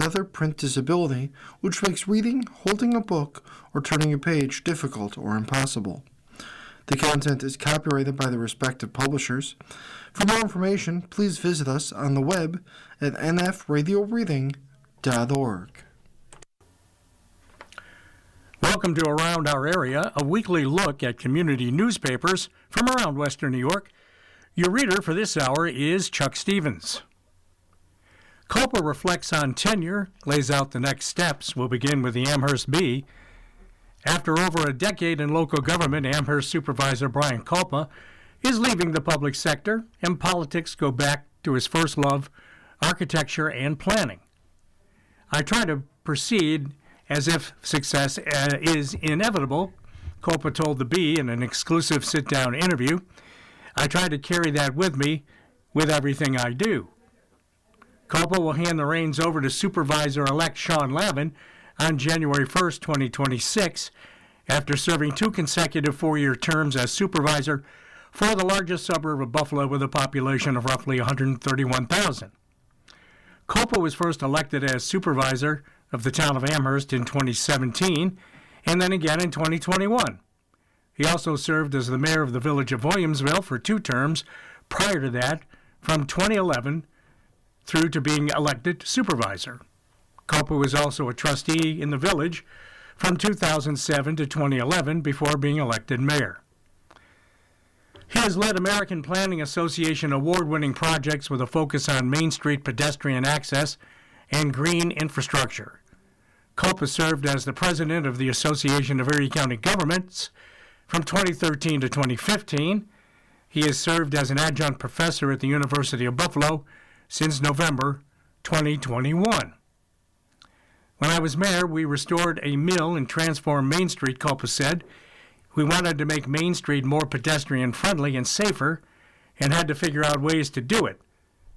another print disability, which makes reading, holding a book, or turning a page difficult or impossible. The content is copyrighted by the respective publishers. For more information, please visit us on the web at nfradioreading.org. Welcome to Around Our Area, a weekly look at community newspapers from around Western New York. Your reader for this hour is Chuck Stevens. COPA reflects on tenure, lays out the next steps. We'll begin with the Amherst Bee. After over a decade in local government, Amherst Supervisor Brian COPA is leaving the public sector, and politics go back to his first love, architecture and planning. I try to proceed as if success is inevitable, COPA told the Bee in an exclusive sit-down interview. I try to carry that with me with everything I do. COPA will hand the reins over to Supervisor-elect Sean Lavin on January 1st, 2026, after serving 2 consecutive 4-year terms as supervisor for the largest suburb of Buffalo with a population of roughly 131,000. COPA was first elected as supervisor of the town of Amherst in 2017 and then again in 2021. He also served as the mayor of the village of Williamsville for 2 terms prior to that, from 2011 through to being elected supervisor. COPA was also a trustee in the village from 2007 to 2011 before being elected mayor. He has led American Planning Association award-winning projects with a focus on Main Street pedestrian access and green infrastructure. COPA served as the president of the Association of Erie County Governments from 2013 to 2015. He has served as an adjunct professor at the University of Buffalo since November 2021. When I was mayor, we restored a mill and transformed Main Street, COPA said. We wanted to make Main Street more pedestrian-friendly and safer and had to figure out ways to do it.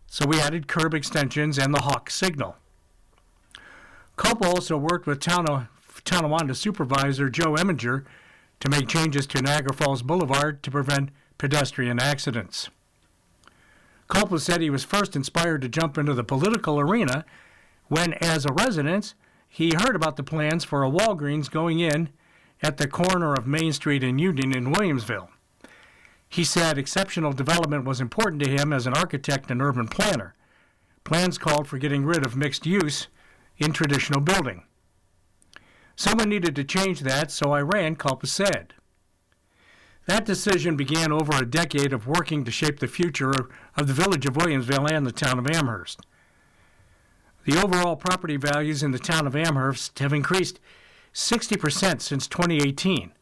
So we added curb extensions and the Hawk signal. COPA also worked with Tonawanda Supervisor Joe Eminger to make changes to Niagara Falls Boulevard to prevent pedestrian accidents. COPA said he was first inspired to jump into the political arena when, as a resident, he heard about the plans for a Walgreens going in at the corner of Main Street and Union in Williamsville. He said exceptional development was important to him as an architect and urban planner. Plans called for getting rid of mixed use in traditional building. Someone needed to change that, so I ran, COPA said. That decision began over a decade of working to shape the future of the village of Williamsville and the town of Amherst. The overall property values in the town of Amherst have increased 60% since 2018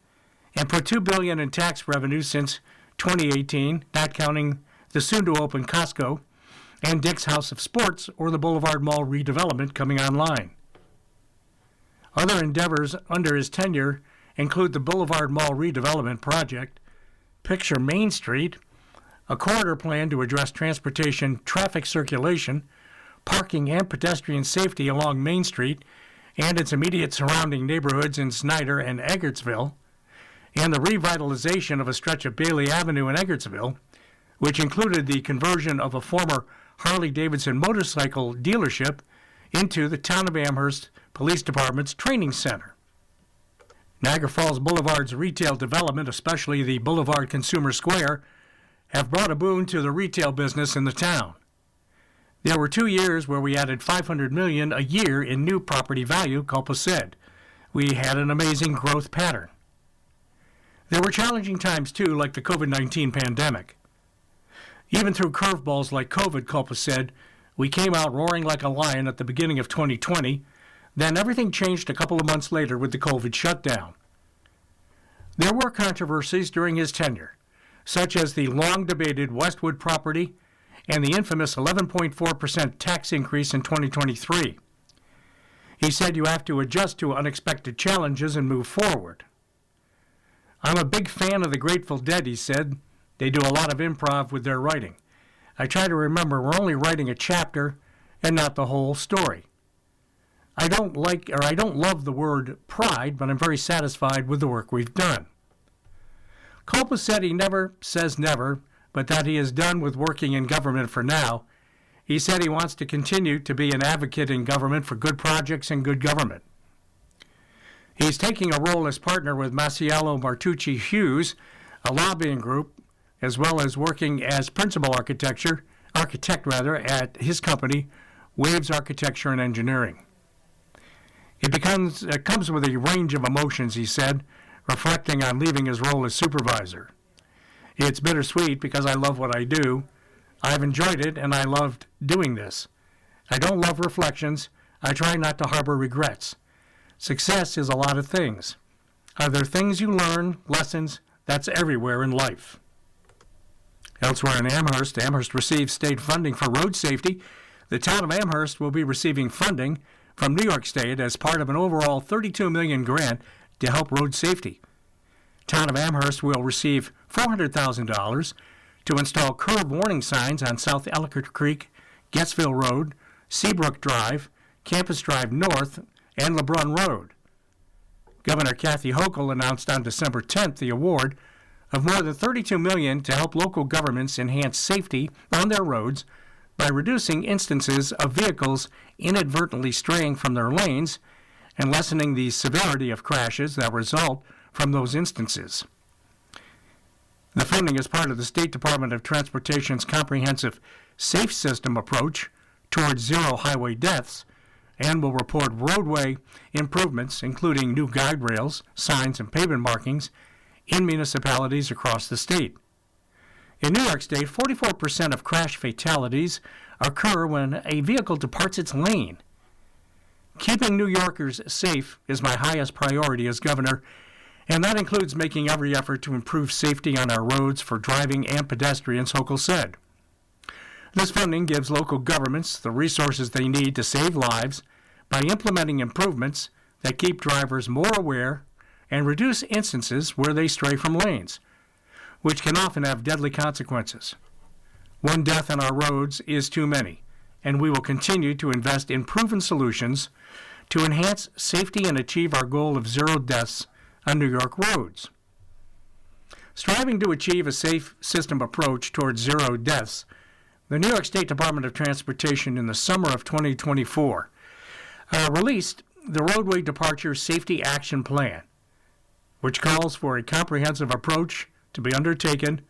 and put $2 billion in tax revenue since 2018, not counting the soon-to-open Costco and Dick's House of Sports or the Boulevard Mall redevelopment coming online. Other endeavors under his tenure include the Boulevard Mall redevelopment project, Picture Main Street, a corridor plan to address transportation traffic circulation, parking and pedestrian safety along Main Street and its immediate surrounding neighborhoods in Snyder and Eggertsville, and the revitalization of a stretch of Bailey Avenue in Eggertsville, which included the conversion of a former Harley-Davidson motorcycle dealership into the Town of Amherst Police Department's training center. Niagara Falls Boulevard's retail development, especially the Boulevard Consumer Square, have brought a boon to the retail business in the town. There were 2 years where we added $500 million a year in new property value, COPA said. We had an amazing growth pattern. There were challenging times, too, like the COVID-19 pandemic. Even through curveballs like COVID, COPA said, we came out roaring like a lion at the beginning of 2020. Then everything changed a couple of months later with the COVID shutdown. There were controversies during his tenure, such as the long-debated Westwood property and the infamous 11.4% tax increase in 2023. He said you have to adjust to unexpected challenges and move forward. I'm a big fan of the Grateful Dead, he said. They do a lot of improv with their writing. I try to remember we're only writing a chapter and not the whole story. I don't love the word pride, but I'm very satisfied with the work we've done. COPA said he never says never, but that he is done with working in government for now, He said he wants to continue to be an advocate in government for good projects and good government. He's taking a role as partner with Masiello Martucci Hughes, a lobbying group, as well as working as principal architect at his company, Waves Architecture and Engineering. It comes with a range of emotions, he said, reflecting on leaving his role as supervisor. It's bittersweet because I love what I do. I've enjoyed it, and I loved doing this. I don't love reflections. I try not to harbor regrets. Success is a lot of things. Are there things you learn, lessons? That's everywhere in life. Elsewhere in Amherst receives state funding for road safety. The town of Amherst will be receiving funding from New York State as part of an overall $32 million grant to help road safety. Town of Amherst will receive $400,000 to install curve warning signs on South Ellicott Creek, Gettsville Road, Seabrook Drive, Campus Drive North, and LeBrun Road. Governor Kathy Hochul announced on December 10th the award of more than $32 million to help local governments enhance safety on their roads by reducing instances of vehicles inadvertently straying from their lanes and lessening the severity of crashes that result from those instances. The funding is part of the State Department of Transportation's comprehensive safe system approach towards zero highway deaths and will report roadway improvements, including new guide rails, signs, and pavement markings in municipalities across the state. In New York State, 44% of crash fatalities occur when a vehicle departs its lane. Keeping New Yorkers safe is my highest priority as governor, and that includes making every effort to improve safety on our roads for driving and pedestrians, Hochul said. This funding gives local governments the resources they need to save lives by implementing improvements that keep drivers more aware and reduce instances where they stray from lanes, which can often have deadly consequences. One death on our roads is too many, and we will continue to invest in proven solutions to enhance safety and achieve our goal of zero deaths on New York roads. Striving to achieve a safe system approach towards zero deaths, the New York State Department of Transportation in the summer of 2024 released the Roadway Departure Safety Action Plan, which calls for a comprehensive approach to be undertaken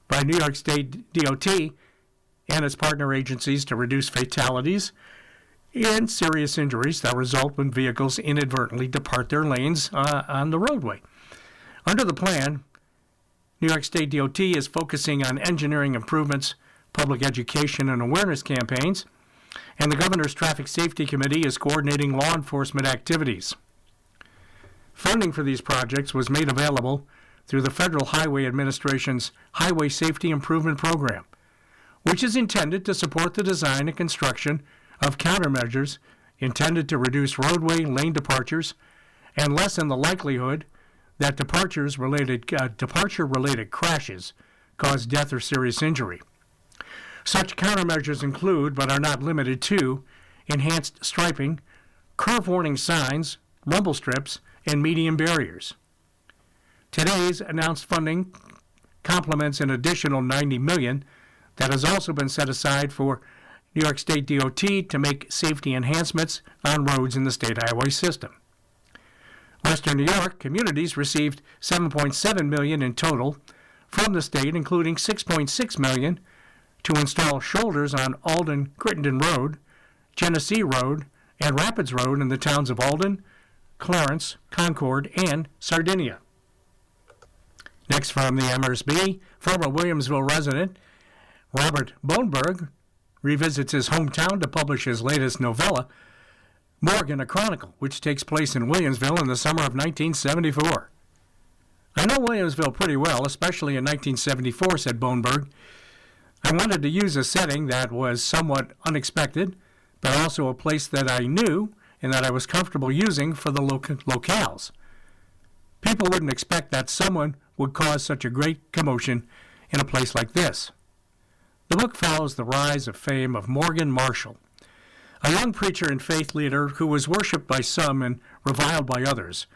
by New York State DOT and its partner agencies to reduce fatalities and serious injuries that result when vehicles inadvertently depart their lanes on the roadway. Under the plan, New York State DOT is focusing on engineering improvements, public education and awareness campaigns, and the Governor's Traffic Safety Committee is coordinating law enforcement activities. Funding for these projects was made available through the Federal Highway Administration's Highway Safety Improvement Program, which is intended to support the design and construction of countermeasures intended to reduce roadway lane departures and lessen the likelihood that departure-related crashes cause death or serious injury. Such countermeasures include, but are not limited to, enhanced striping, curve warning signs, rumble strips, and median barriers. Today's announced funding complements an additional $90 million that has also been set aside for New York State DOT to make safety enhancements on roads in the state highway system. Western New York communities received $7.7 million in total from the state, including $6.6 million to install shoulders on Alden-Crittenden Road, Genesee Road, and Rapids Road in the towns of Alden, Clarence, Concord, and Sardinia. Next from the Amherst Bee, former Williamsville resident Robert Boneberg revisits his hometown to publish his latest novella, Morgan, a Chronicle, which takes place in Williamsville in the summer of 1974. I know Williamsville pretty well, especially in 1974, said Boneberg. I wanted to use a setting that was somewhat unexpected, but also a place that I knew and that I was comfortable using for the locales. People wouldn't expect that someone would cause such a great commotion in a place like this. The book follows the rise of fame of Morgan Marshall, a young preacher and faith leader who was worshipped by some and reviled by others,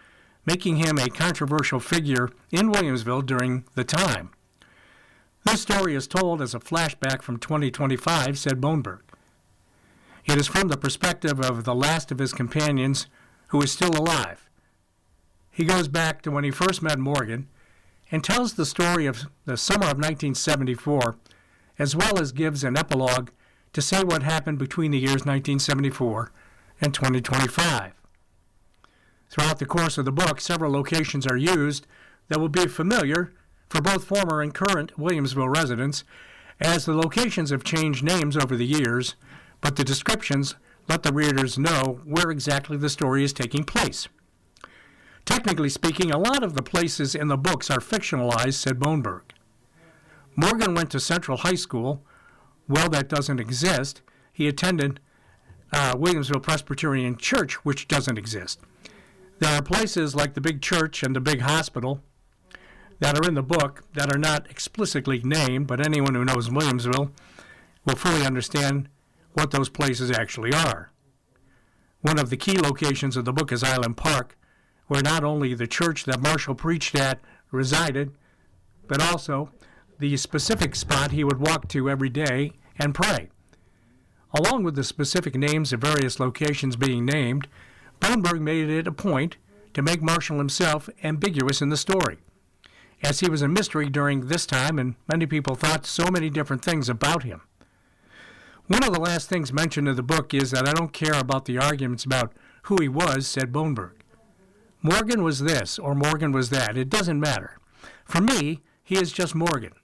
making him a controversial figure in Williamsville during the time. This story is told as a flashback from 2025, said Boneberg. It is from the perspective of the last of his companions who is still alive. He goes back to when he first met Morgan and tells the story of the summer of 1974, as well as gives an epilogue to say what happened between the years 1974 and 2025. Throughout the course of the book, several locations are used that will be familiar for both former and current Williamsville residents, as the locations have changed names over the years, but the descriptions let the readers know where exactly the story is taking place. Technically speaking, a lot of the places in the books are fictionalized, said Boneberg. Morgan went to Central High School. Well, that doesn't exist. He attended Williamsville Presbyterian Church, which doesn't exist. There are places like the big church and the big hospital that are in the book that are not explicitly named, but anyone who knows Williamsville will fully understand what those places actually are. One of the key locations of the book is Island Park, where not only the church that Marshall preached at resided, but also the specific spot he would walk to every day and pray. Along with the specific names of various locations being named, Boneberg made it a point to make Marshall himself ambiguous in the story, as he was a mystery during this time and many people thought so many different things about him. One of the last things mentioned in the book is that I don't care about the arguments about who he was, said Boneberg. Morgan was this or Morgan was that. It doesn't matter. For me, he is just Morgan.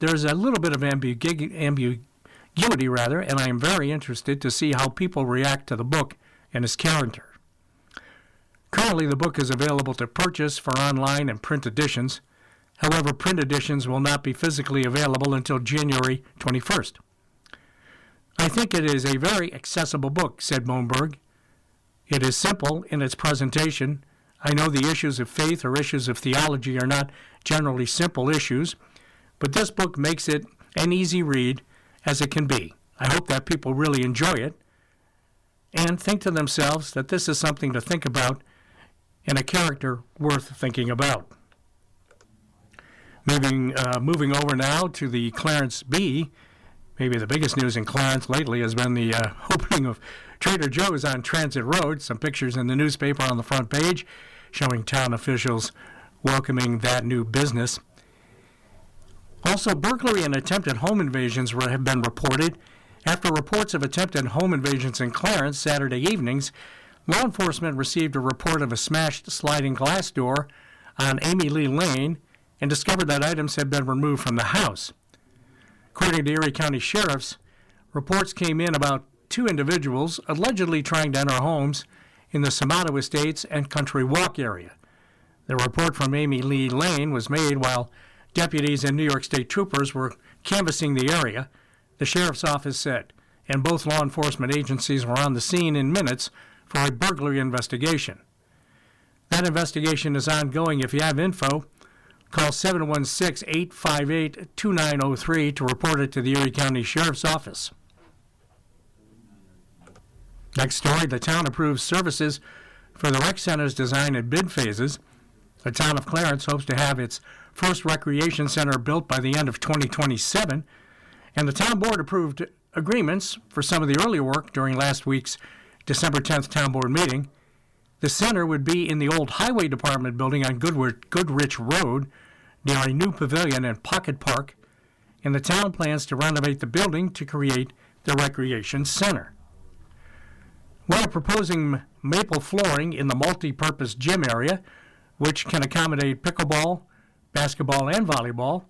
There's a little bit of ambiguity, and I am very interested to see how people react to the book and his character. Currently, the book is available to purchase for online and print editions. However, print editions will not be physically available until January 21st. I think it is a very accessible book, said Boneberg. It is simple in its presentation. I know the issues of faith or issues of theology are not generally simple issues, but this book makes it an easy read as it can be. I hope that people really enjoy it and think to themselves that this is something to think about and a character worth thinking about. Moving over now to the Clarence Bee. Maybe the biggest news in Clarence lately has been the opening of Trader Joe's on Transit Road. Some pictures in the newspaper on the front page showing town officials welcoming that new business. Also, burglary and attempted home invasions have been reported. After reports of attempted home invasions in Clarence Saturday evenings, law enforcement received a report of a smashed sliding glass door on Amy Lee Lane and discovered that items had been removed from the house. According to Erie County Sheriff's, reports came in about 2 individuals allegedly trying to enter homes in the Samato Estates and Country Walk area. The report from Amy Lee Lane was made while deputies and New York State troopers were canvassing the area, the sheriff's office said, and both law enforcement agencies were on the scene in minutes for a burglary investigation. That investigation is ongoing. If you have info, call 716-858-2903 to report it to the Erie County Sheriff's Office. Next story, the town approves services for the rec center's design and bid phases. The town of Clarence hopes to have its first recreation center built by the end of 2027, and the town board approved agreements for some of the early work during last week's December 10th town board meeting. The center would be in the old highway department building on Goodrich Road near a new pavilion and pocket park, and the town plans to renovate the building to create the recreation center. We're proposing maple flooring in the multi-purpose gym area, which can accommodate pickleball, basketball, and volleyball.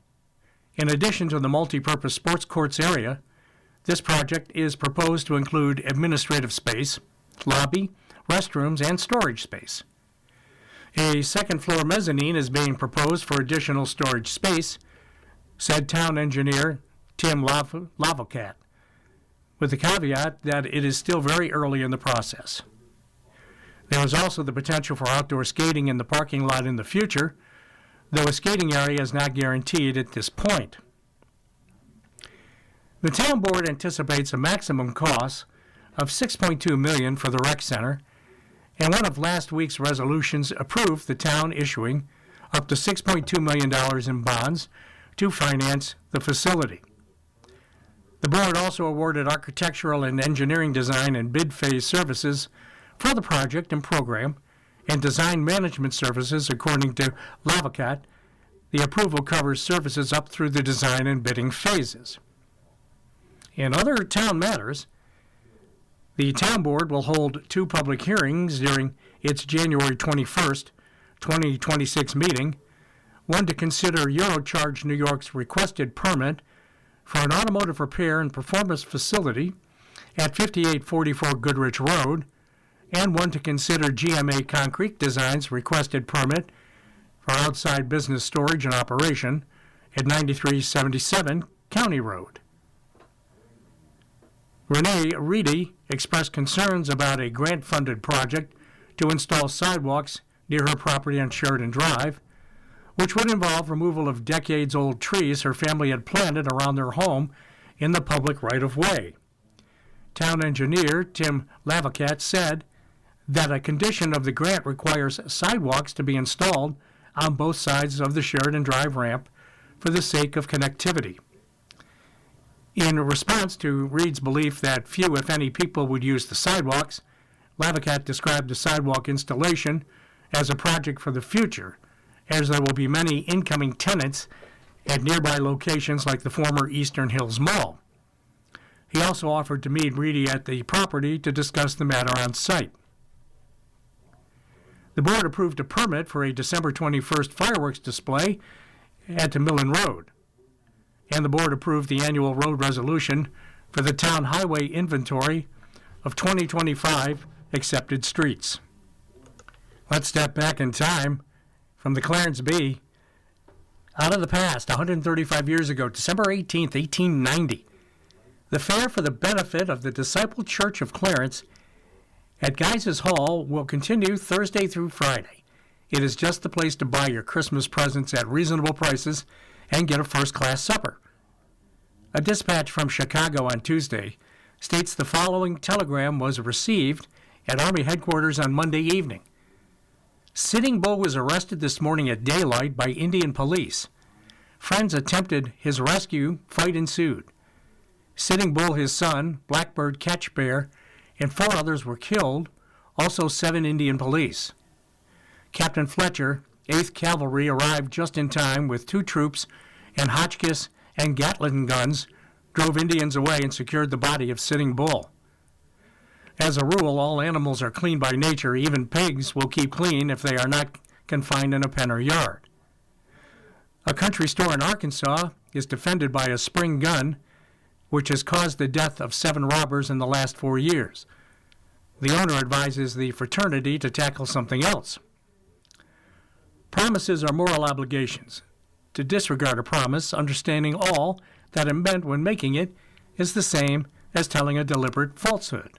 In addition to the multi-purpose sports courts area, this project is proposed to include administrative space, lobby, restrooms, and storage space. A second-floor mezzanine is being proposed for additional storage space, said town engineer Tim Lavocat, with the caveat that it is still very early in the process. There is also the potential for outdoor skating in the parking lot in the future, though a skating area is not guaranteed at this point. The town board anticipates a maximum cost of $6.2 million for the rec center, and one of last week's resolutions approved the town issuing up to $6.2 million in bonds to finance the facility. The board also awarded architectural and engineering design and bid phase services for the project and program, and design management services according to Lavacat. The approval covers services up through the design and bidding phases. In other town matters, the town board will hold 2 public hearings during its January 21st, 2026 meeting, one to consider Eurocharge New York's requested permit for an automotive repair and performance facility at 5844 Goodrich Road, and one to consider GMA Concrete Design's requested permit for outside business storage and operation at 9377 County Road. Renee Reedy expressed concerns about a grant-funded project to install sidewalks near her property on Sheridan Drive, which would involve removal of decades-old trees her family had planted around their home in the public right-of-way. Town engineer Tim Lavacat said that a condition of the grant requires sidewalks to be installed on both sides of the Sheridan Drive ramp for the sake of connectivity. In response to Reed's belief that few, if any, people would use the sidewalks, Lavacat described the sidewalk installation as a project for the future, as there will be many incoming tenants at nearby locations like the former Eastern Hills Mall. He also offered to meet Reedy at the property to discuss the matter on site. The board approved a permit for a December 21st fireworks display at Millen Road, and the board approved the annual road resolution for the town highway inventory of 2025 accepted streets. Let's step back in time from the Clarence Bee out of the past, 135 years ago, December 18th, 1890. The fair for the benefit of the Disciple Church of Clarence at Guise's Hall will continue Thursday through Friday. It is just the place to buy your Christmas presents at reasonable prices and get a first-class supper. A dispatch from Chicago on Tuesday states the following telegram was received at Army headquarters on Monday evening. Sitting Bull was arrested this morning at daylight by Indian police. Friends attempted his rescue. Fight ensued. Sitting Bull, his son, Blackbird Catch Bear, and 4 others were killed, also 7 Indian police. Captain Fletcher, 8th Cavalry, arrived just in time with 2 troops and Hotchkiss and Gatling guns, drove Indians away and secured the body of Sitting Bull. As a rule, all animals are clean by nature. Even pigs will keep clean if they are not confined in a pen or yard. A country store in Arkansas is defended by a spring gun, which has caused the death of 7 robbers in the last 4 years. The owner advises the fraternity to tackle something else. Promises are moral obligations. To disregard a promise, understanding all that it meant when making it, is the same as telling a deliberate falsehood.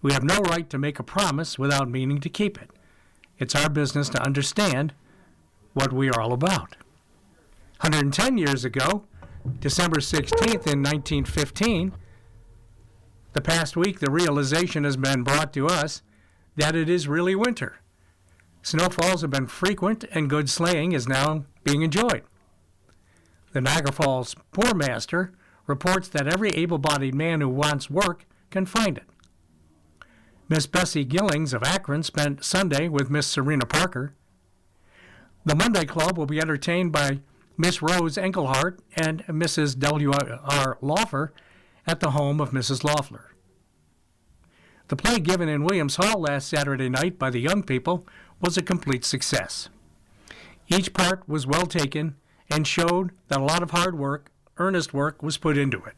We have no right to make a promise without meaning to keep it. It's our business to understand what we are all about. 110 years ago, December 16th in 1915, the past week the realization has been brought to us that it is really winter. Snowfalls have been frequent and good sleighing is now being enjoyed. The Niagara Falls Poor Master reports that every able-bodied man who wants work can find it. Miss Bessie Gillings of Akron spent Sunday with Miss Serena Parker. The Monday Club will be entertained by Miss Rose Engelhart and Mrs. W.R. Lawfer at the home of Mrs. Loeffler. The play given in Williams Hall last Saturday night by the young people was a complete success. Each part was well taken and showed that a lot of hard work, earnest work, was put into it.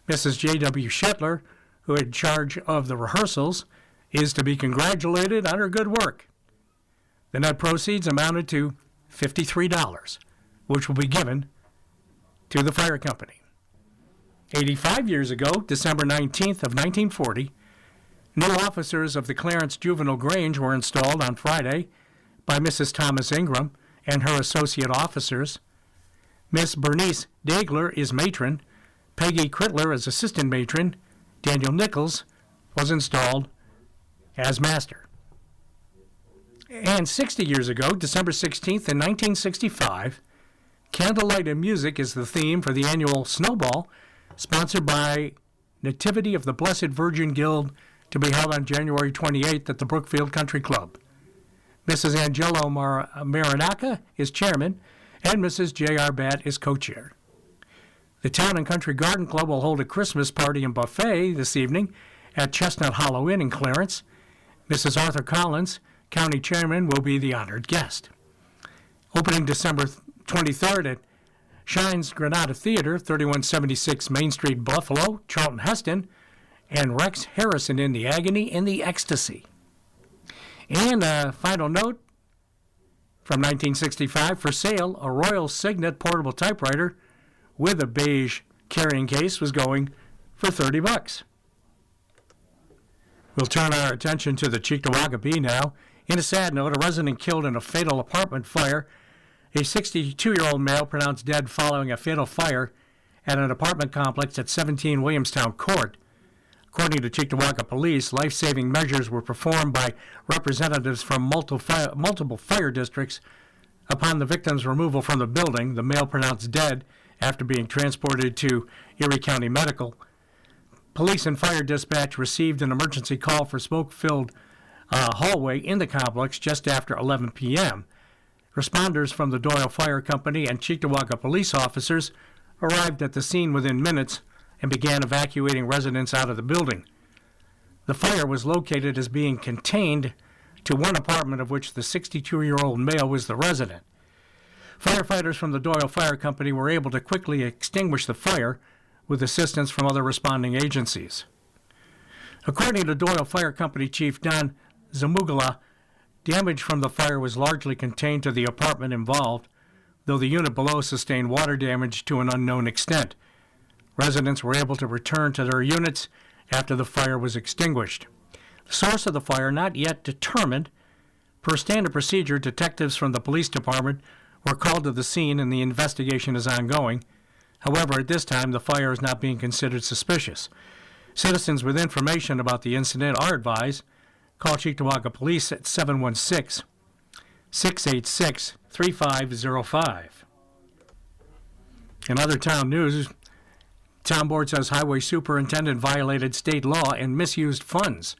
Mrs. J.W. Shetler, who had charge of the rehearsals, is to be congratulated on her good work. The net proceeds amounted to $53, which will be given to the fire company. 85 years ago, December 19th of 1940, new officers of the Clarence Juvenile Grange were installed on Friday by Mrs. Thomas Ingram and her associate officers. Miss Bernice Dagler is matron, Peggy Crittler is assistant matron, Daniel Nichols was installed as master. And 60 years ago, December 16th in 1965, Candlelight and Music is the theme for the annual Snowball sponsored by Nativity of the Blessed Virgin Guild, to be held on January 28th at the Brookfield Country Club. Mrs. Angelo Marinacca is chairman, and Mrs. J.R. Batt is co-chair. The Town and Country Garden Club will hold a Christmas party and buffet this evening at Chestnut Hollow Inn in Clarence. Mrs. Arthur Collins, county chairman, will be the honored guest. Opening December 23rd at Shine's Granada Theater, 3176 Main Street, Buffalo, Charlton Heston, and Rex Harrison in the Agony and the Ecstasy. And a final note from 1965, for sale, a Royal Signet portable typewriter with a beige carrying case was going for $30. We'll turn our attention to the Cheektowaga Bee now. In a sad note, a resident killed in a fatal apartment fire. A 62-year-old male pronounced dead following a fatal fire at an apartment complex at 17 Williamstown Court. According to Cheektowaga Police, life-saving measures were performed by representatives from multiple fire districts. Upon the victim's removal from the building, the male pronounced dead after being transported to Erie County Medical. Police and fire dispatch received an emergency call for smoke-filled hallway in the complex just after 11 p.m. Responders from the Doyle Fire Company and Cheektowaga police officers arrived at the scene within minutes and began evacuating residents out of the building. The fire was located as being contained to one apartment, of which the 62-year-old male was the resident. Firefighters from the Doyle Fire Company were able to quickly extinguish the fire with assistance from other responding agencies. According to Doyle Fire Company Chief Don Zamugala, damage from the fire was largely contained to the apartment involved, though the unit below sustained water damage to an unknown extent. Residents were able to return to their units after the fire was extinguished. The source of the fire not yet determined. Per standard procedure, detectives from the police department were called to the scene and the investigation is ongoing. However, at this time, the fire is not being considered suspicious. Citizens with information about the incident are advised. Call Cheektowaga Police at 716-686-3505. In other town news, Town Board says Highway Superintendent violated state law and misused funds.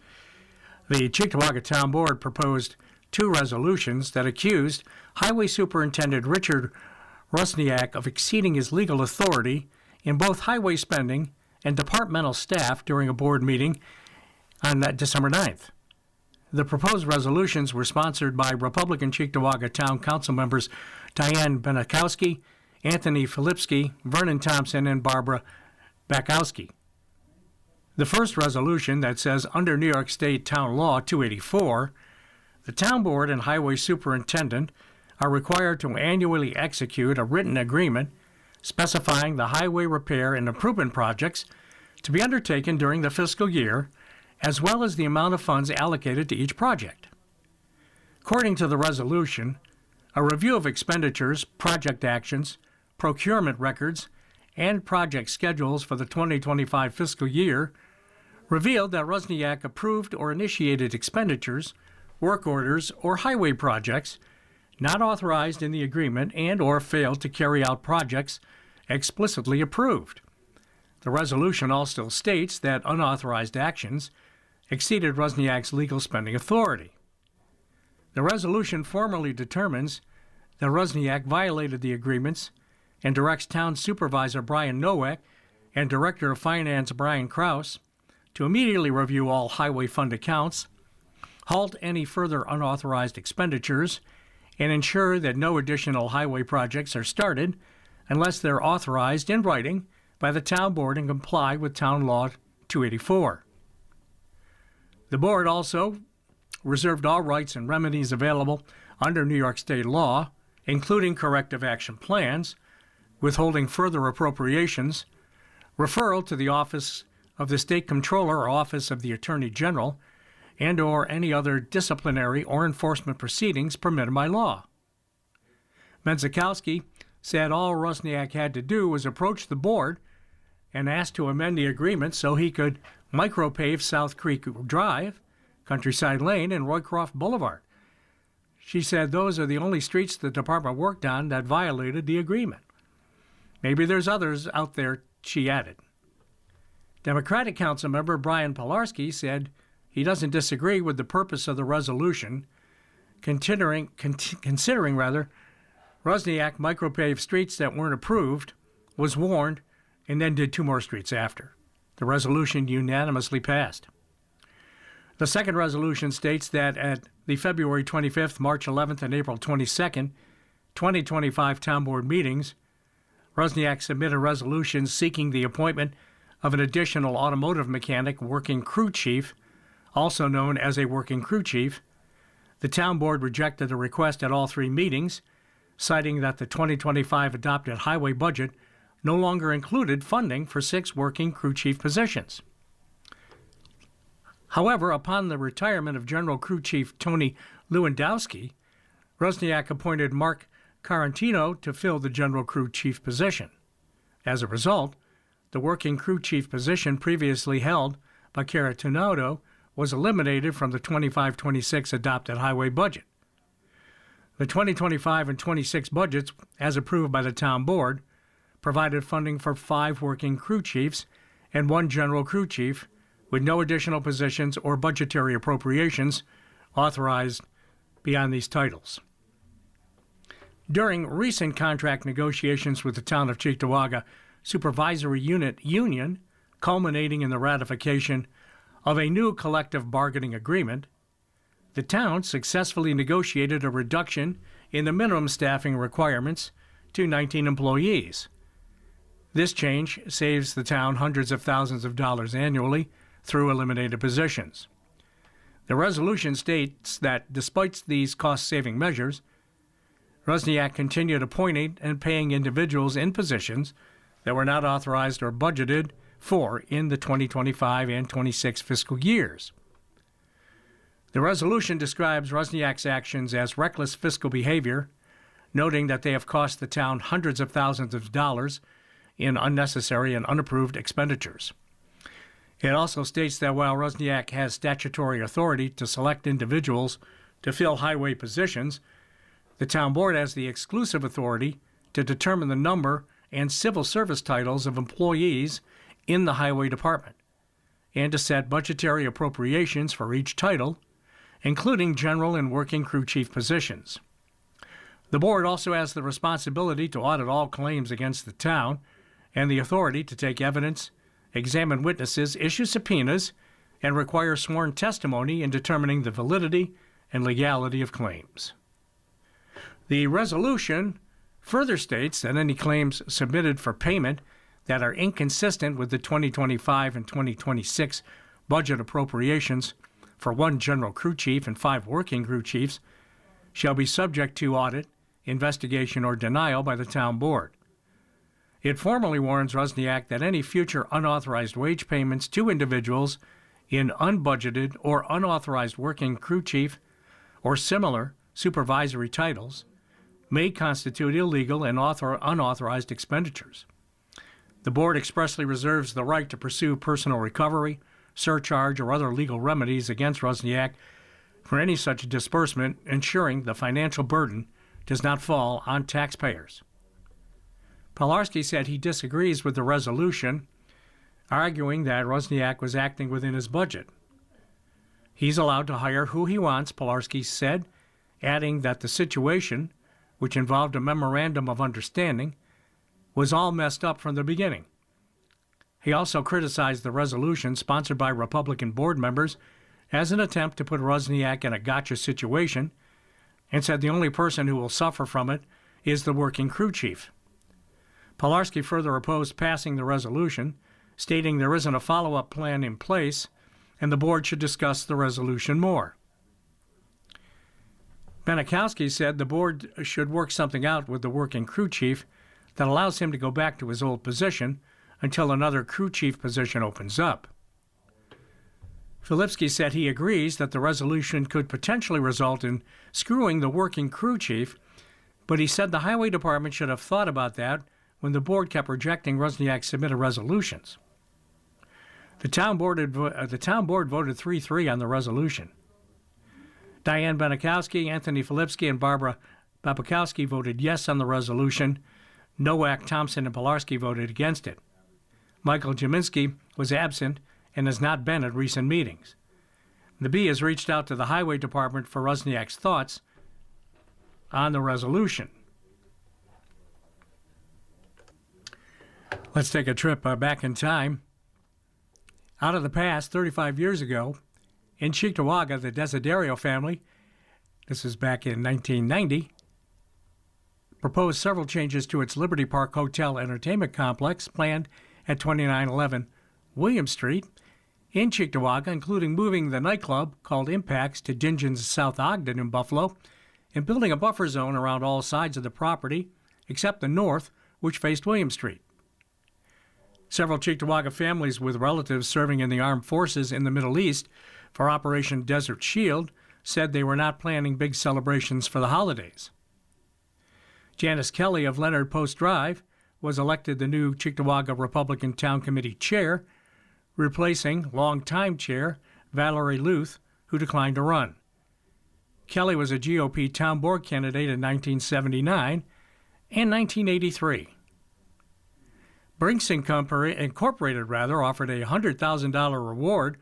The Cheektowaga Town Board proposed 2 resolutions that accused Highway Superintendent Richard Rusniak of exceeding his legal authority in both highway spending and departmental staff during a board meeting on December 9th. The proposed resolutions were sponsored by Republican Cheektowaga Town Council members Diane Benakowski, Anthony Filipski, Vernon Thompson, and Barbara Bakowski. The first resolution that says, under New York State Town Law 284, the Town Board and Highway Superintendent are required to annually execute a written agreement specifying the highway repair and improvement projects to be undertaken during the fiscal year, as well as the amount of funds allocated to each project. According to the resolution, a review of expenditures, project actions, procurement records, and project schedules for the 2025 fiscal year revealed that Rusniak approved or initiated expenditures, work orders, or highway projects not authorized in the agreement and or failed to carry out projects explicitly approved. The resolution also states that unauthorized actions exceeded Rusniak's legal spending authority. The resolution formally determines that Rusniak violated the agreements and directs Town Supervisor Brian Nowak and Director of Finance Brian Kraus to immediately review all highway fund accounts, halt any further unauthorized expenditures, and ensure that no additional highway projects are started unless they're authorized in writing by the Town Board and comply with Town Law 284. The Board also reserved all rights and remedies available under New York State law, including corrective action plans, withholding further appropriations, referral to the Office of the State Comptroller or Office of the Attorney General, and or any other disciplinary or enforcement proceedings permitted by law. Menzakowski said all Rusniak had to do was approach the board and ask to amend the agreement so he could micropave South Creek Drive, Countryside Lane, and Roycroft Boulevard. She said those are the only streets the department worked on that violated the agreement. Maybe there's others out there, she added. Democratic Council member Brian Pilarski said he doesn't disagree with the purpose of the resolution, considering Wozniak micropaved streets that weren't approved, was warned, and then did 2 more streets after. The resolution unanimously passed. The second resolution states that at the February 25th, March 11th, and April 22nd, 2025 Town Board meetings, Wozniak submitted resolutions seeking the appointment of an additional automotive mechanic working crew chief, also known as a working crew chief. The Town Board rejected the request at all 3 meetings, citing that the 2025 adopted highway budget no longer included funding for 6 working crew chief positions. However, upon the retirement of General Crew Chief Tony Lewandowski, Wozniak appointed Mark Carantino to fill the General Crew Chief position. As a result, the working crew chief position previously held by Carantino was eliminated from the 25-26 adopted highway budget. The 2025 and 26 budgets, as approved by the Town Board, provided funding for 5 working crew chiefs and 1 general crew chief, with no additional positions or budgetary appropriations authorized beyond these titles. During recent contract negotiations with the Town of Cheektowaga Supervisory Unit Union, culminating in the ratification of a new collective bargaining agreement, the town successfully negotiated a reduction in the minimum staffing requirements to 19 employees. This change saves the town hundreds of thousands of dollars annually through eliminated positions. The resolution states that despite these cost-saving measures, Wozniak continued appointing and paying individuals in positions that were not authorized or budgeted for in the 2025 and 26 fiscal years. The resolution describes Wozniak's actions as reckless fiscal behavior, noting that they have cost the town hundreds of thousands of dollars in unnecessary and unapproved expenditures. It also states that while Wozniak has statutory authority to select individuals to fill highway positions, the Town Board has the exclusive authority to determine the number and civil service titles of employees in the Highway Department, and to set budgetary appropriations for each title, including general and working crew chief positions. The Board also has the responsibility to audit all claims against the town and the authority to take evidence, examine witnesses, issue subpoenas, and require sworn testimony in determining the validity and legality of claims. The resolution further states that any claims submitted for payment that are inconsistent with the 2025 and 2026 budget appropriations for 1 general crew chief and 5 working crew chiefs shall be subject to audit, investigation, or denial by the Town Board. It formally warns Wozniak that any future unauthorized wage payments to individuals in unbudgeted or unauthorized working crew chief or similar supervisory titles may constitute illegal and unauthorized expenditures. The Board expressly reserves the right to pursue personal recovery, surcharge, or other legal remedies against Wozniak for any such disbursement, ensuring the financial burden does not fall on taxpayers. Pilarski said he disagrees with the resolution, arguing that Wozniak was acting within his budget. He's allowed to hire who he wants, Pilarski said, adding that the situation, which involved a memorandum of understanding, was all messed up from the beginning. He also criticized the resolution sponsored by Republican board members as an attempt to put Wozniak in a gotcha situation, and said the only person who will suffer from it is the working crew chief. Pilarski further opposed passing the resolution, stating there isn't a follow-up plan in place and the board should discuss the resolution more. Benikowski said the board should work something out with the working crew chief that allows him to go back to his old position until another crew chief position opens up. Filipski said he agrees that the resolution could potentially result in screwing the working crew chief, but he said the highway department should have thought about that when the board kept rejecting Wozniak's submitted resolutions. The town board voted 3-3 on the resolution. Diane Benikowski, Anthony Filipski, and Barbara Babakowski voted yes on the resolution. Nowak, Thompson, and Pilarski voted against it. Michael Jaminski was absent and has not been at recent meetings. The Bee has reached out to the Highway Department for Rusniak's thoughts on the resolution. Let's take a trip back in time. Out of the past, 35 years ago, in Cheektowaga, the Desiderio family, this is back in 1990, proposed several changes to its Liberty Park Hotel Entertainment Complex planned at 2911 William Street in Cheektowaga, including moving the nightclub called Impacts to Gingen's South Ogden in Buffalo and building a buffer zone around all sides of the property except the north, which faced William Street. Several Cheektowaga families with relatives serving in the armed forces in the Middle East for Operation Desert Shield said they were not planning big celebrations for the holidays. Janice Kelly of Leonard Post Drive was elected the new Cheektowaga Republican Town Committee chair, replacing longtime chair Valerie Luth, who declined to run. Kelly was a GOP town board candidate in 1979 and 1983. Brinks Incorporated offered a $100,000 reward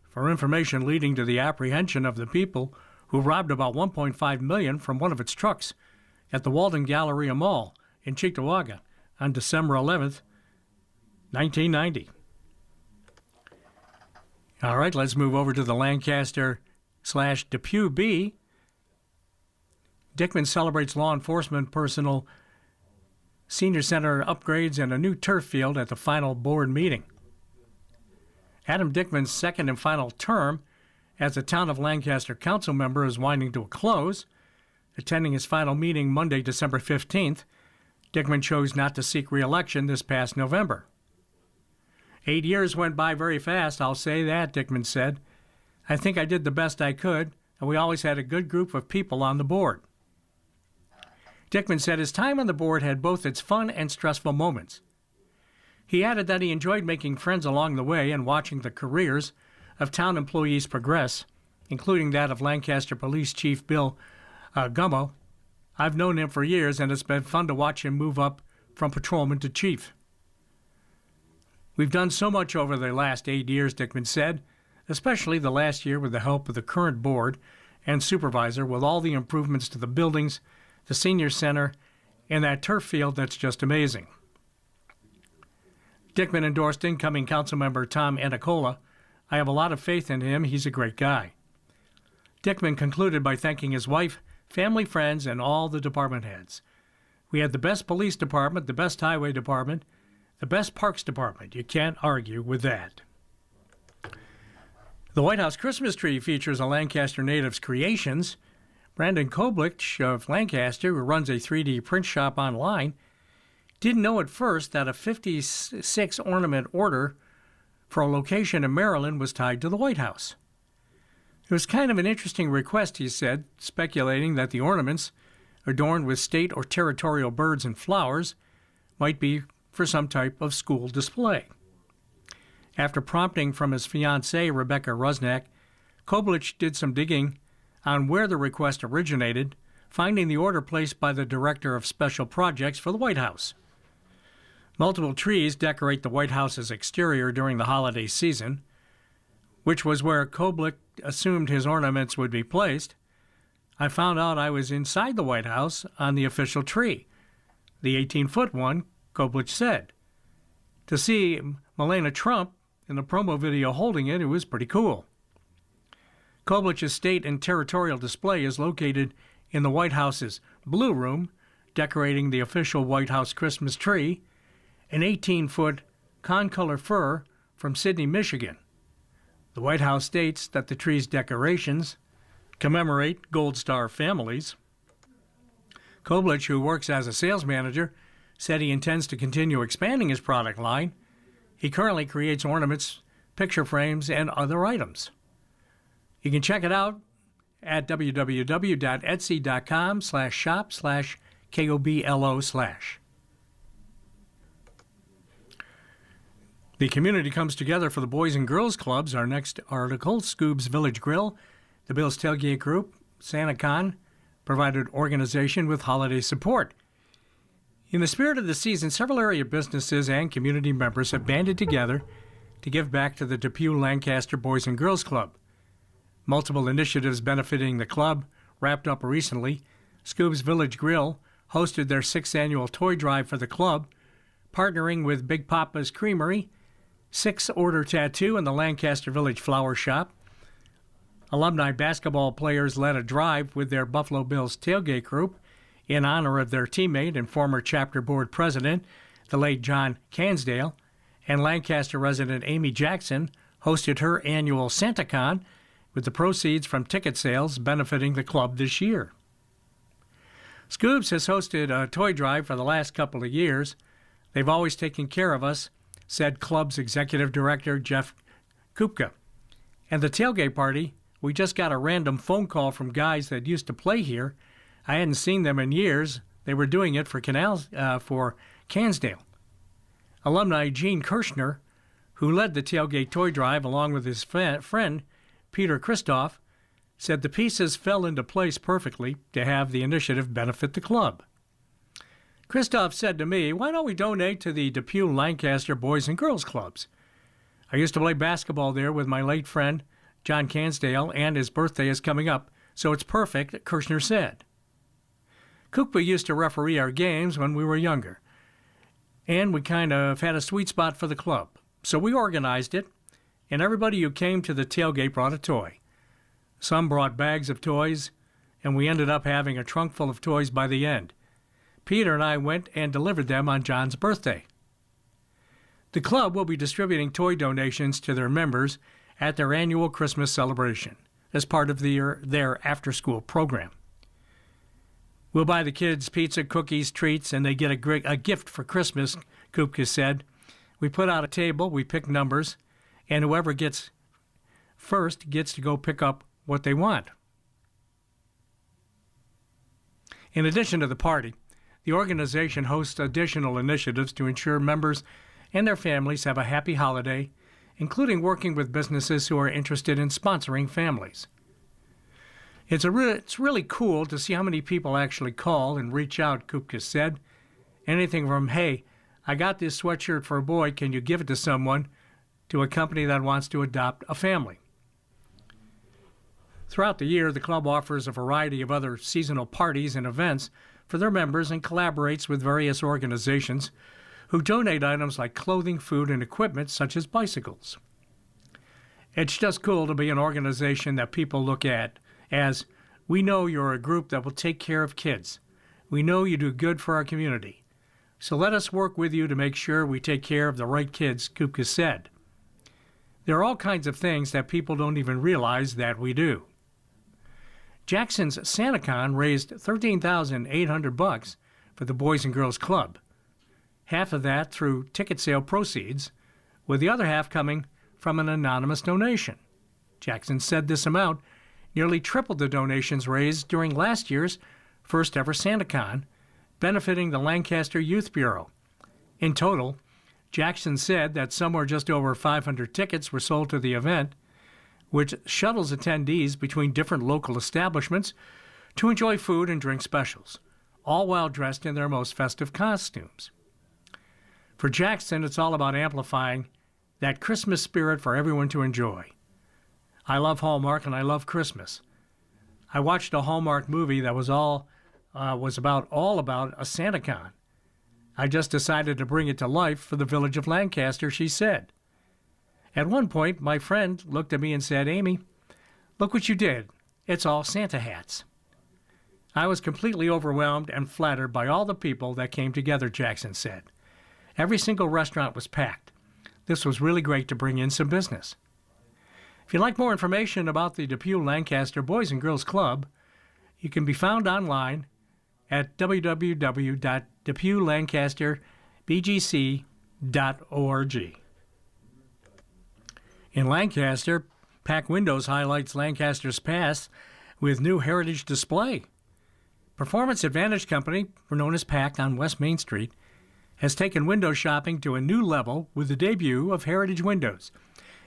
for information leading to the apprehension of the people who robbed about $1.5 million from one of its trucks at the Walden Galleria Mall in Cheektowaga on December 11th, 1990. All right, let's move over to the Lancaster/Depew Bee. Dickman celebrates law enforcement personnel senior center upgrades and a new turf field at the final board meeting. Adam Dickman's second and final term as a Town of Lancaster council member is winding to a close. Attending his final meeting Monday, December 15th, Dickman chose not to seek re-election this past November. 8 years went by very fast, I'll say that, Dickman said. I think I did the best I could, and we always had a good group of people on the board. Dickman said his time on the board had both its fun and stressful moments. He added that he enjoyed making friends along the way and watching the careers of town employees progress, including that of Lancaster Police Chief Bill Gummo. I've known him for years, and it's been fun to watch him move up from patrolman to chief. We've done so much over the last 8 years, Dickman said, especially the last year with the help of the current board and supervisor with all the improvements to the buildings, the senior center, and that turf field that's just amazing. Dickman endorsed incoming councilmember Tom Anicola. I have a lot of faith in him. He's a great guy. Dickman concluded by thanking his wife, family, friends, and all the department heads. We had the best police department, the best highway department, the best parks department. You can't argue with that. The White House Christmas tree features a Lancaster native's creations. Brandon Koblich of Lancaster, who runs a 3D print shop online, didn't know at first that a 56 ornament order for a location in Maryland was tied to the White House. It was kind of an interesting request, he said, speculating that the ornaments, adorned with state or territorial birds and flowers, might be for some type of school display. After prompting from his fiancée, Rebecca Rusnak, Koblich did some digging on where the request originated, finding the order placed by the Director of Special Projects for the White House. Multiple trees decorate the White House's exterior during the holiday season, which was where Koblich assumed his ornaments would be placed. I found out I was inside the White House on the official tree, the 18-foot one, Koblich said. To see Melania Trump in the promo video holding it, it was pretty cool. Koblich's state and territorial display is located in the White House's Blue Room, decorating the official White House Christmas tree, an 18-foot concolor fir from Sidney, Michigan. The White House states that the tree's decorations commemorate Gold Star families. Koblich, who works as a sales manager, said he intends to continue expanding his product line. He currently creates ornaments, picture frames, and other items. You can check it out at www.etsy.com/shop/KOBLO/. The community comes together for the Boys and Girls Clubs. Our next article, Scoob's Village Grill, the Bill's Tailgate Group, SantaCon, provided organization with holiday support. In the spirit of the season, several area businesses and community members have banded together to give back to the Depew Lancaster Boys and Girls Club. Multiple initiatives benefiting the club wrapped up recently. Scoob's Village Grill hosted their 6th annual toy drive for the club, partnering with Big Papa's Creamery, 6 Order Tattoo, and the Lancaster Village Flower Shop. Alumni basketball players led a drive with their Buffalo Bills tailgate group in honor of their teammate and former chapter board president, the late John Cansdale, and Lancaster resident Amy Jackson hosted her annual SantaCon, with the proceeds from ticket sales benefiting the club this year. Scoobs has hosted a toy drive for the last couple of years. They've always taken care of us, said club's executive director Jeff Kupka. And the tailgate party, we just got a random phone call from guys that used to play here. I hadn't seen them in years. They were doing it for Cansdale. Alumni Gene Kirshner, who led the tailgate toy drive along with his friend Peter Christoph, said the pieces fell into place perfectly to have the initiative benefit the club. Christoph said to me, "Why don't we donate to the Depew Lancaster Boys and Girls Clubs? I used to play basketball there with my late friend John Cansdale, and his birthday is coming up, so it's perfect," Kirshner said. Kupka used to referee our games when we were younger, and we kind of had a sweet spot for the club. So we organized it, and everybody who came to the tailgate brought a toy. Some brought bags of toys, and we ended up having a trunk full of toys by the end. Peter and I went and delivered them on John's birthday. The club will be distributing toy donations to their members at their annual Christmas celebration as part of their after-school program. We'll buy the kids pizza, cookies, treats, and they get a gift for Christmas, Kupka said. We put out a table, we pick numbers, and whoever gets first gets to go pick up what they want. In addition to the party, the organization hosts additional initiatives to ensure members and their families have a happy holiday, including working with businesses who are interested in sponsoring families. It's really cool to see how many people actually call and reach out, Kupka said. Anything from, "Hey, I got this sweatshirt for a boy, can you give it to someone?" to a company that wants to adopt a family. Throughout the year, the club offers a variety of other seasonal parties and events for their members and collaborates with various organizations who donate items like clothing, food, and equipment such as bicycles. It's just cool to be an organization that people look at as, "We know you're a group that will take care of kids. We know you do good for our community. So let us work with you to make sure we take care of the right kids," Kupka said. There are all kinds of things that people don't even realize that we do. Jackson's SantaCon raised $13,800 for the Boys and Girls Club, half of that through ticket sale proceeds, with the other half coming from an anonymous donation. Jackson said this amount nearly tripled the donations raised during last year's first ever SantaCon, benefiting the Lancaster Youth Bureau. In total, Jackson said that somewhere just over 500 tickets were sold to the event, which shuttles attendees between different local establishments to enjoy food and drink specials, all while dressed in their most festive costumes. For Jackson, it's all about amplifying that Christmas spirit for everyone to enjoy. I love Hallmark and I love Christmas. I watched a Hallmark movie that was all about a SantaCon. I just decided to bring it to life for the village of Lancaster, she said. At one point, my friend looked at me and said, "Amy, look what you did. It's all Santa hats." I was completely overwhelmed and flattered by all the people that came together, Jackson said. Every single restaurant was packed. This was really great to bring in some business. If you'd like more information about the Depew Lancaster Boys and Girls Club, you can be found online at www.depewlancasterbgc.org. In Lancaster, Pack Windows highlights Lancaster's past with new heritage display. Performance Advantage Company, known as Pack on West Main Street, has taken window shopping to a new level with the debut of Heritage Windows.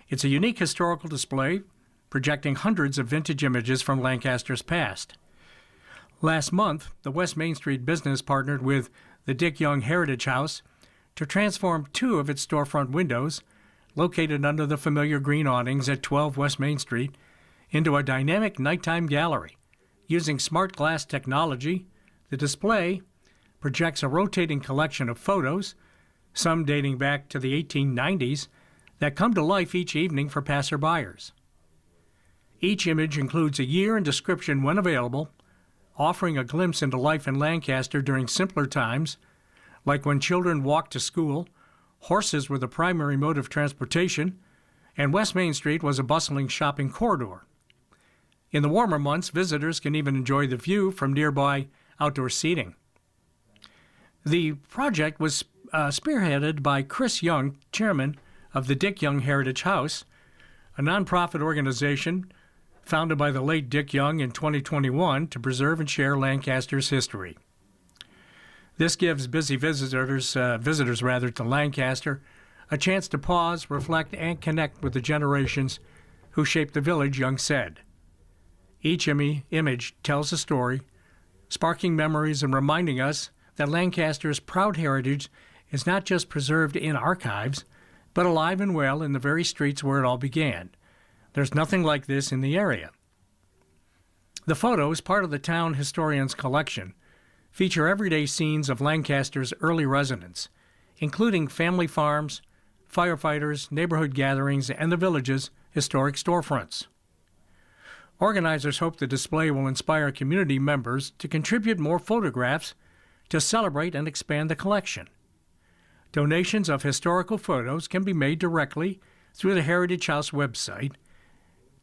It's a unique historical display projecting hundreds of vintage images from Lancaster's past. Last month, the West Main Street business partnered with the Dick Young Heritage House to transform two of its storefront windows, located under the familiar green awnings at 12 West Main Street, into a dynamic nighttime gallery. Using smart glass technology, the display projects a rotating collection of photos, some dating back to the 1890s, that come to life each evening for passerbyers. Each image includes a year and description when available, offering a glimpse into life in Lancaster during simpler times, like when children walked to school, horses were the primary mode of transportation, and West Main Street was a bustling shopping corridor. In the warmer months, visitors can even enjoy the view from nearby outdoor seating. The project was spearheaded by Chris Young, chairman of the Dick Young Heritage House, a nonprofit organization founded by the late Dick Young in 2021 to preserve and share Lancaster's history. This gives busy visitors to Lancaster a chance to pause, reflect, and connect with the generations who shaped the village, Young said. Each image tells a story, sparking memories and reminding us that Lancaster's proud heritage is not just preserved in archives, but alive and well in the very streets where it all began. There's nothing like this in the area. The photos, part of the town historian's collection, feature everyday scenes of Lancaster's early residents, including family farms, firefighters, neighborhood gatherings, and the village's historic storefronts. Organizers hope the display will inspire community members to contribute more photographs to celebrate and expand the collection. Donations of historical photos can be made directly through the Heritage House website,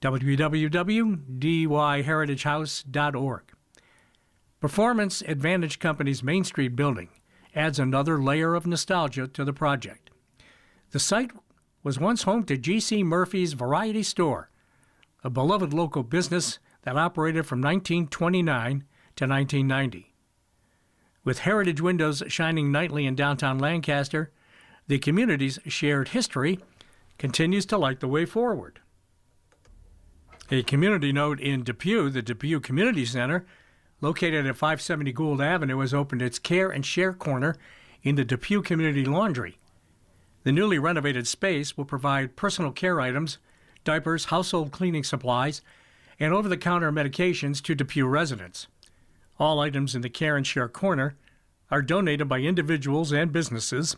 www.dyheritagehouse.org. Performance Advantage Company's Main Street building adds another layer of nostalgia to the project. The site was once home to G.C. Murphy's Variety Store, a beloved local business that operated from 1929 to 1990. With heritage windows shining nightly in downtown Lancaster, the community's shared history continues to light the way forward. A community note in Depew, the Depew Community Center, located at 570 Gould Avenue, has opened its Care and Share Corner in the Depew Community Laundry. The newly renovated space will provide personal care items, diapers, household cleaning supplies, and over-the-counter medications to Depew residents. All items in the Care and Share Corner are donated by individuals and businesses,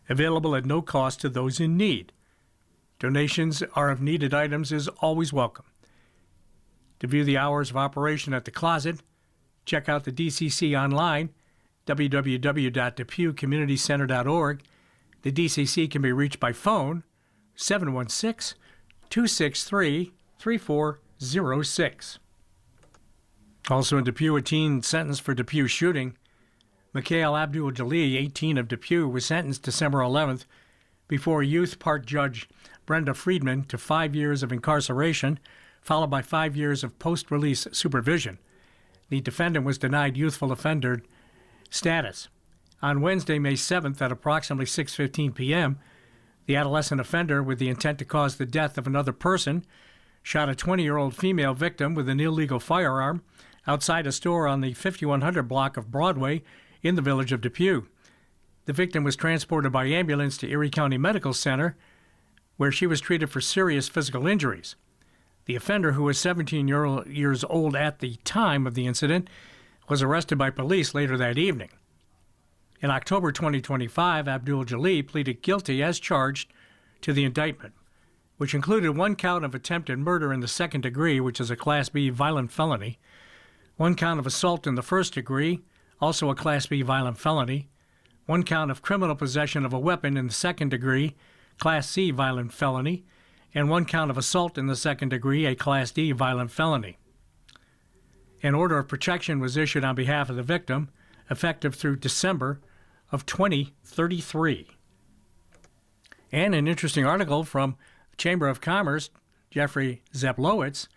available at no cost to those in need. Donations of needed items is always welcome. To view the hours of operation at the closet, check out the DCC online, www.depewcommunitycenter.org. The DCC can be reached by phone, 716-263-3406. Also in Depew, a teen sentenced for Depew shooting. Mikhail Abdul-Jalil, 18, of Depew, was sentenced December 11th before youth part judge Brenda Friedman to 5 years of incarceration, followed by 5 years of post-release supervision. The defendant was denied youthful offender status. On Wednesday, May 7th at approximately 6:15 p.m., the adolescent offender, with the intent to cause the death of another person, shot a 20-year-old female victim with an illegal firearm outside a store on the 5100 block of Broadway in the village of Depew. The victim was transported by ambulance to Erie County Medical Center, where she was treated for serious physical injuries. The offender, who was 17 years old at the time of the incident, was arrested by police later that evening. In October 2025, Abdul-Jalil pleaded guilty as charged to the indictment, which included 1 count of attempted murder in the second degree, which is a Class B violent felony, 1 count of assault in the first degree, also a Class B violent felony, 1 count of criminal possession of a weapon in the second degree, Class C violent felony, and 1 count of assault in the second degree, a Class D violent felony. An order of protection was issued on behalf of the victim, effective through December of 2033. And an interesting article from the Chamber of Commerce, Jeffrey Zeplowitz,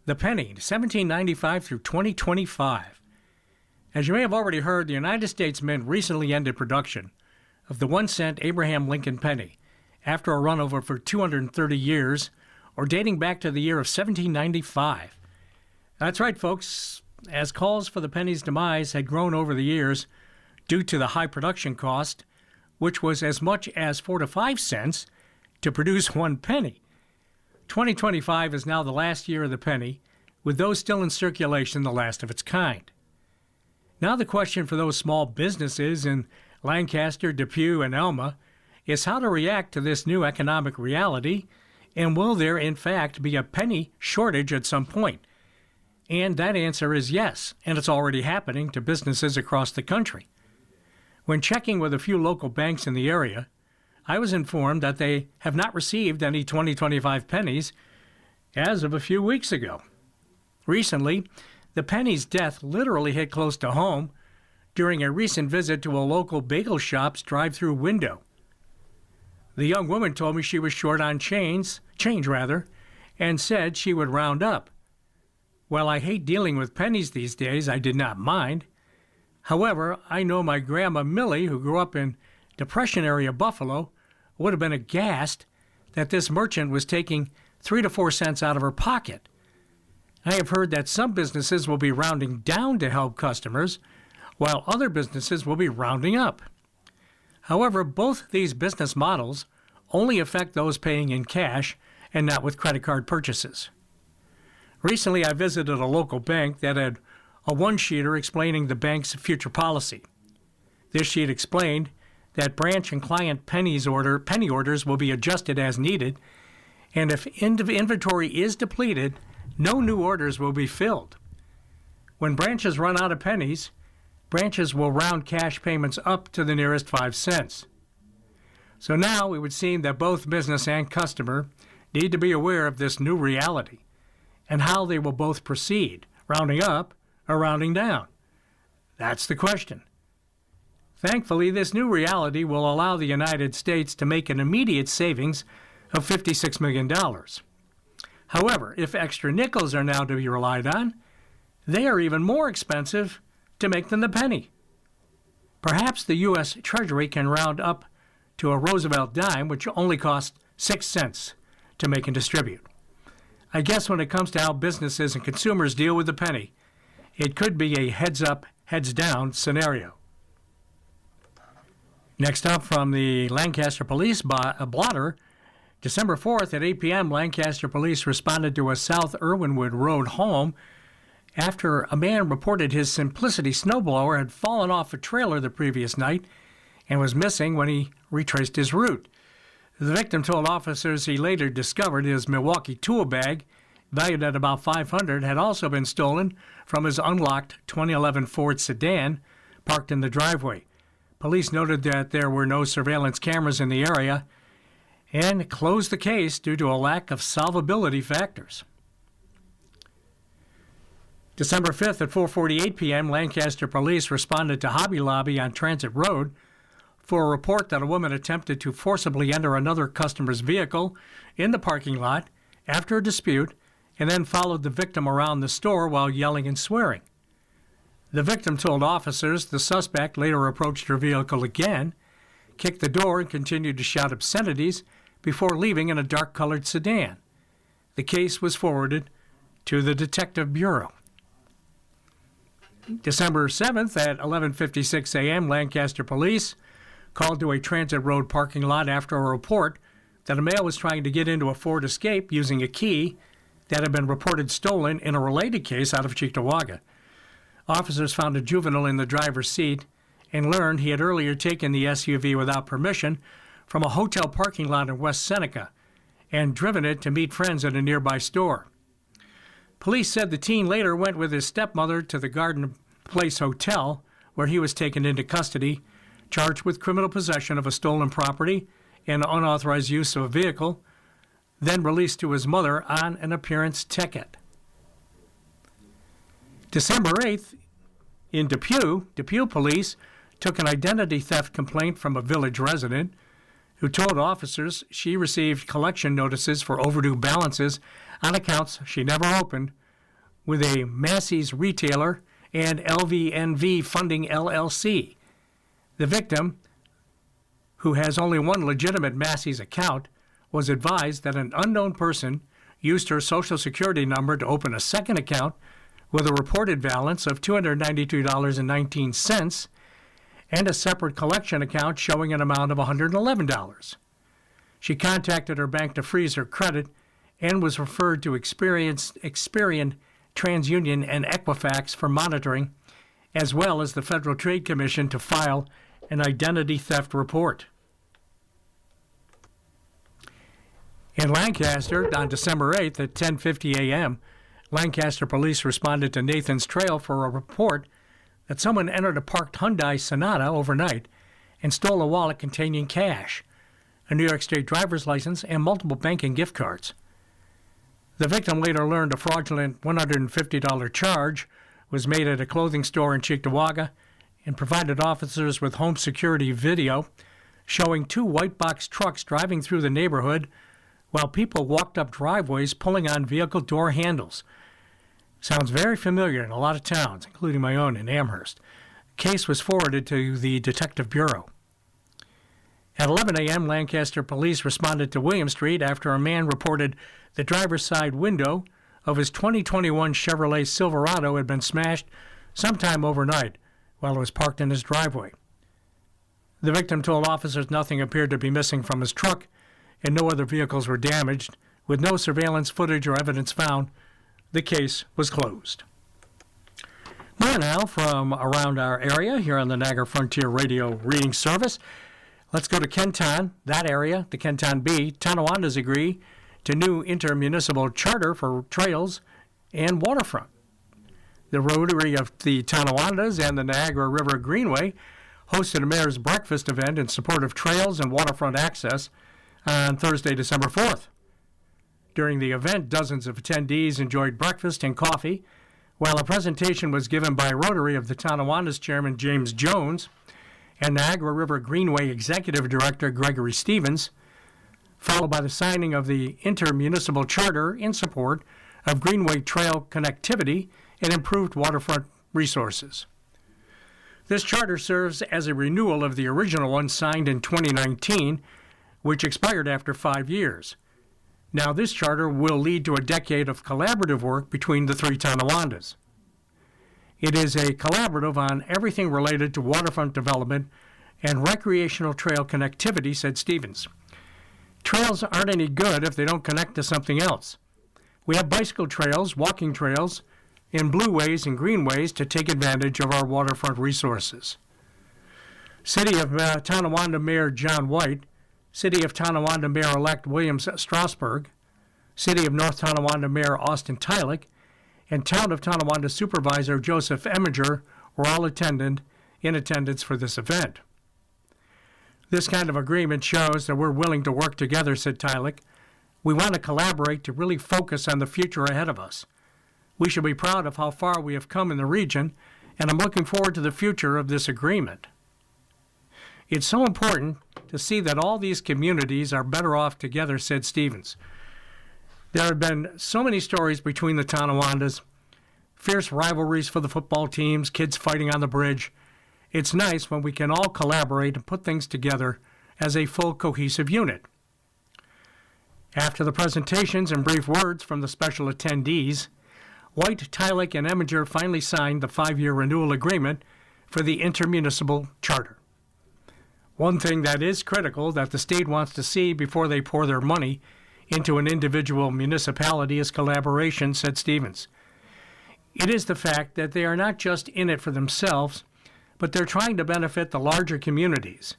The Penny, 1795 through 2025. As you may have already heard, the United States Mint recently ended production of the 1-cent Abraham Lincoln penny after a run over for 230 years, or dating back to the year of 1795. That's right, folks. As calls for the penny's demise had grown over the years, due to the high production cost, which was as much as 4 to 5 cents to produce 1 penny. 2025 is now the last year of the penny, with those still in circulation the last of its kind. Now the question for those small businesses in Lancaster, Depew, and Alma is how to react to this new economic reality, and will there in fact be a penny shortage at some point? And that answer is yes, and it's already happening to businesses across the country. When checking with a few local banks in the area, I was informed that they have not received any 2025 pennies as of a few weeks ago. Recently, the penny's death literally hit close to home during a recent visit to a local bagel shop's drive-through window. The young woman told me she was short on change, and said she would round up. While I hate dealing with pennies these days, I did not mind. However, I know my grandma Millie, who grew up in Depression area Buffalo, would have been aghast that this merchant was taking 3 to 4 cents out of her pocket. I have heard that some businesses will be rounding down to help customers, while other businesses will be rounding up. However, both these business models only affect those paying in cash and not with credit card purchases. Recently, I visited a local bank that had a one-sheeter explaining the bank's future policy. This sheet explained that branch and client penny orders will be adjusted as needed, and if inventory is depleted, no new orders will be filled. When branches run out of pennies, branches will round cash payments up to the nearest 5 cents. So now it would seem that both business and customer need to be aware of this new reality and how they will both proceed, rounding up or rounding down. That's the question. Thankfully, this new reality will allow the United States to make an immediate savings of $56 million. However, if extra nickels are now to be relied on, they are even more expensive to make than the penny. Perhaps the U.S. Treasury can round up to a Roosevelt dime, which only costs 6 cents to make and distribute. I guess when it comes to how businesses and consumers deal with the penny, it could be a heads-up, heads-down scenario. Next up from the Lancaster Police blotter, December 4th at 8 p.m., Lancaster Police responded to a South Irwinwood Road home after a man reported his Simplicity snowblower had fallen off a trailer the previous night and was missing when he retraced his route. The victim told officers he later discovered his Milwaukee tool bag, valued at about $500, had also been stolen from his unlocked 2011 Ford sedan parked in the driveway. Police noted that there were no surveillance cameras in the area and closed the case due to a lack of solvability factors. December 5th at 4:48 p.m., Lancaster Police responded to Hobby Lobby on Transit Road for a report that a woman attempted to forcibly enter another customer's vehicle in the parking lot after a dispute and then followed the victim around the store while yelling and swearing. The victim told officers the suspect later approached her vehicle again, kicked the door, and continued to shout obscenities before leaving in a dark-colored sedan. The case was forwarded to the Detective Bureau. December 7th at 11:56 a.m., Lancaster Police called to a Transit Road parking lot after a report that a male was trying to get into a Ford Escape using a key that had been reported stolen in a related case out of Cheektowaga. Officers found a juvenile in the driver's seat and learned he had earlier taken the SUV without permission from a hotel parking lot in West Seneca and driven it to meet friends at a nearby store. Police said the teen later went with his stepmother to the Garden Place Hotel, where he was taken into custody, charged with criminal possession of a stolen property and unauthorized use of a vehicle, then released to his mother on an appearance ticket. December 8th, in Depew police took an identity theft complaint from a village resident who told officers she received collection notices for overdue balances on accounts she never opened with a Macy's retailer and LVNV Funding LLC. The victim, who has only one legitimate Macy's account, was advised that an unknown person used her Social Security number to open a second account with a reported balance of $292.19 and a separate collection account showing an amount of $111. She contacted her bank to freeze her credit and was referred to Experian, TransUnion, and Equifax for monitoring, as well as the Federal Trade Commission to file an identity theft report. In Lancaster, on December 8th at 10:50 a.m., Lancaster police responded to Nathan's Trail for a report that someone entered a parked Hyundai Sonata overnight and stole a wallet containing cash, a New York State driver's license, and multiple banking gift cards. The victim later learned a fraudulent $150 charge was made at a clothing store in Cheektowaga and provided officers with home security video showing two white box trucks driving through the neighborhood while people walked up driveways pulling on vehicle door handles. Sounds very familiar in a lot of towns, including my own in Amherst. The case was forwarded to the Detective Bureau. At 11 a.m., Lancaster police responded to William Street after a man reported the driver's side window of his 2021 Chevrolet Silverado had been smashed sometime overnight while it was parked in his driveway. The victim told officers nothing appeared to be missing from his truck and no other vehicles were damaged. With no surveillance footage or evidence found, the case was closed. More now from around our area here on the Niagara Frontier Radio reading service. Let's go to Kenton, that area, the Kenton B. Tonawandas agree to new intermunicipal charter for trails and waterfront. The Rotary of the Tonawandas and the Niagara River Greenway hosted a mayor's breakfast event in support of trails and waterfront access on Thursday, December 4th. During the event, dozens of attendees enjoyed breakfast and coffee, while a presentation was given by Rotary of the Tonawandas Chairman James Jones and Niagara River Greenway Executive Director Gregory Stevens, followed by the signing of the intermunicipal charter in support of Greenway trail connectivity and improved waterfront resources. This charter serves as a renewal of the original one signed in 2019, which expired after 5 years. Now this charter will lead to a decade of collaborative work between the three Tonawandas. It is a collaborative on everything related to waterfront development and recreational trail connectivity, said Stevens. Trails aren't any good if they don't connect to something else. We have bicycle trails, walking trails, and blueways and greenways to take advantage of our waterfront resources. City of Tonawanda Mayor John White, City of Tonawanda Mayor-elect William Strasburg, City of North Tonawanda Mayor Austin Tylick, and Town of Tonawanda Supervisor Joseph Eminger were all in attendance for this event. This kind of agreement shows that we're willing to work together, said Tylick. We want to collaborate to really focus on the future ahead of us. We should be proud of how far we have come in the region, and I'm looking forward to the future of this agreement. It's so important to see that all these communities are better off together, said Stevens. There have been so many stories between the Tonawandas, fierce rivalries for the football teams, kids fighting on the bridge. It's nice when we can all collaborate and put things together as a full cohesive unit. After the presentations and brief words from the special attendees, White, Tylick, and Eminger finally signed the 5-year renewal agreement for the intermunicipal charter. One thing that is critical that the state wants to see before they pour their money into an individual municipality is collaboration, said Stevens. It is the fact that they are not just in it for themselves, but they're trying to benefit the larger communities.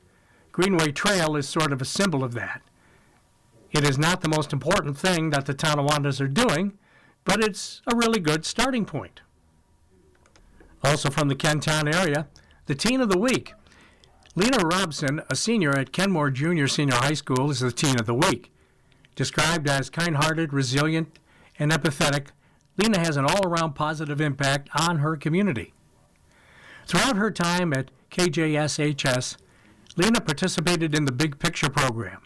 Greenway Trail is sort of a symbol of that. It is not the most important thing that the Tonawandas are doing, but it's a really good starting point. Also from the Kenton area, the Teen of the Week. Lena Robson, a senior at Kenmore Junior Senior High School, is the Teen of the Week. Described as kind-hearted, resilient, and empathetic, Lena has an all-around positive impact on her community. Throughout her time at KJSHS, Lena participated in the Big Picture program.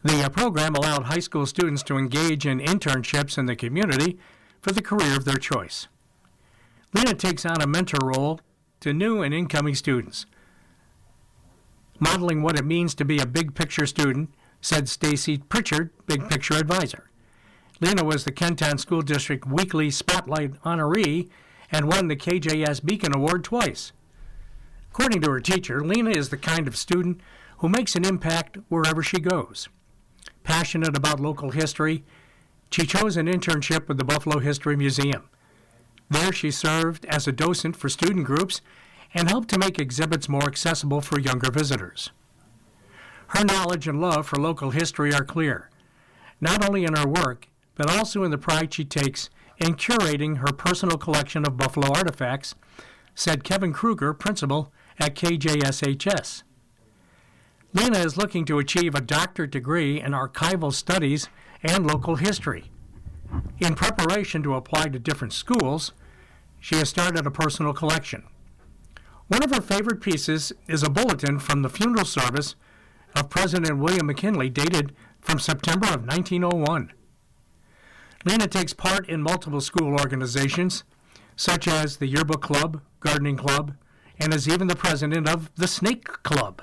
The program allowed high school students to engage in internships in the community for the career of their choice. Lena takes on a mentor role to new and incoming students, modeling what it means to be a Big Picture student, said Stacy Pritchard, Big Picture advisor. Lena was the Kenton School District Weekly Spotlight honoree and won the KJS Beacon Award twice. According to her teacher, Lena is the kind of student who makes an impact wherever she goes. Passionate about local history, she chose an internship with the Buffalo History Museum. There she served as a docent for student groups and helped to make exhibits more accessible for younger visitors. Her knowledge and love for local history are clear, not only in her work, but also in the pride she takes in curating her personal collection of Buffalo artifacts, said Kevin Kruger, principal at KJSHS. Lena is looking to achieve a doctorate degree in archival studies and local history. In preparation to apply to different schools, she has started a personal collection. One of her favorite pieces is a bulletin from the funeral service of President William McKinley dated from September of 1901. Lena takes part in multiple school organizations, such as the Yearbook Club, Gardening Club, and is even the president of the Snake Club.